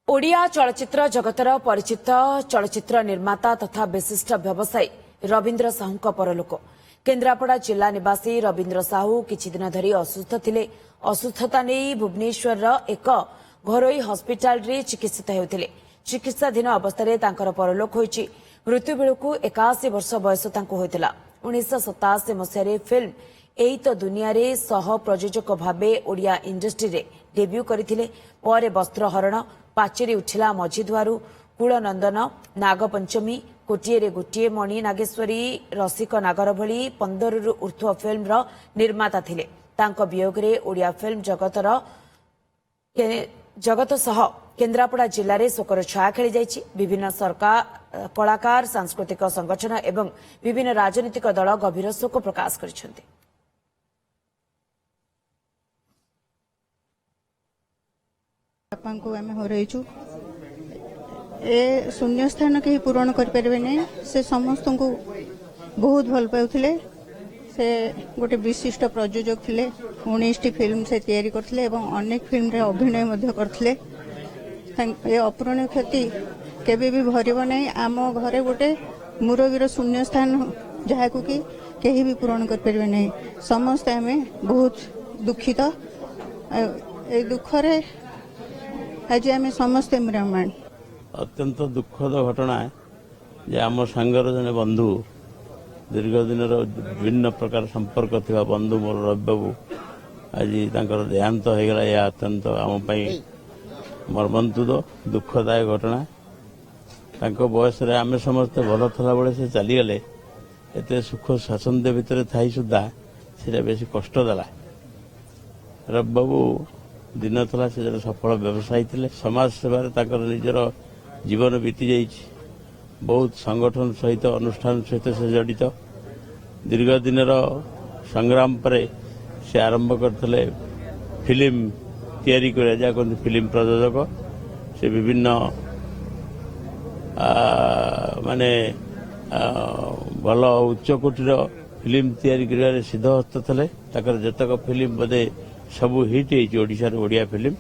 ओडिया चलचित्र जगतर परिचित चलचित्र निर्माता तथा विशिष्ट व्यवसायी रवीन्द्र साहू परलोक। केन्द्रापड़ा जिला निवासी रवीन्द्र साहू किछि दिन धरी असुस्थ थिले। असुस्थता नहीं भुवनेश्वर एक घरोई हस्पिटाल रे चिकित्सित हेउथिले। चिकित्साधीन अवस्था तांकर परलोक होईछि। मृत्यु बेलकु 81 वर्ष बयस तांको होइतिला। 1987 मसिहारे फिल्म एई तो दुनिया रे सह प्रयोजक भाबे ओडिया इंडस्ट्री रे डेब्यू करथिले। परे वस्त्रहरण, पाचेरी उठिला मझीदुआरू, कूलनंदन, नागपंचमी, कोटिए रे गोटिए मणि नागेश्वरी, रसिक नागर भली 15 रु ऊर्ध्व फिल्म रो निर्माता थिले। तांको वियोग रे ओडिया फिल्म जगत सह केन्द्रापड़ा जिले में शोकर छाया खेली जाइछि। विभिन्न सरकार कलाकार सांस्कृतिक संगठन एवं विभिन्न राजनीतिक दल गभीर शोक प्रकाश करिसेंति। को आम हरइचु ए शून्य स्थान कहीं पूरण करें नहीं। से समस्त को बहुत भल पाउथिले। से गोटे विशिष्ट प्रयोजक थिले। 19टी फिल्म से तैयारी करथिले एवं अनेक फिल्म रे अभिनय मध्य करथिले। ये अपूरणीय क्षति केबे भी भरिब नहीं। आम घरे गोटे मुरबीर शून्य स्थान जहाँ को कि कहीं भी पूरण कर नहीं। समस्त आम बहुत दुखित। ए दुखरे आज आम समस्ते म्रियमाण। अत्यंत दुखद घटना जे आम सांगर जने बंधु दीर्घ दिन विभिन्न प्रकार संपर्क थिबा बंधु मोर रवि बाबू आज तांकर देहांत हो गला। यह अत्यंत आम मर्मन्तुद दुखदायक घटना। तांको बयस रे आमे समस्ते भल थला बेले से चली गले। एते सुख स्वाच्छंद्य भितर थाई सुद्धा सेटा बेसी कष्ट देला। रवि बाबू दिन थला से जन सफल व्यवसायी थिले। समाज सेवा तांकर निजर जीवन बीती जाइछि। बहुत संगठन सहित अनुष्ठान सहित से जड़ित। दीर्घ दिन संग्राम पर से आरंभ करते फिल्म तैयारी कर फिल्म प्रयोजक। से विभिन्न माने भल उच्चकोटीर फिल्म तैयारी कर सिद्धहस्त थे। जतक फिल्म बोधे सबू हिट ओडिया फिल्म।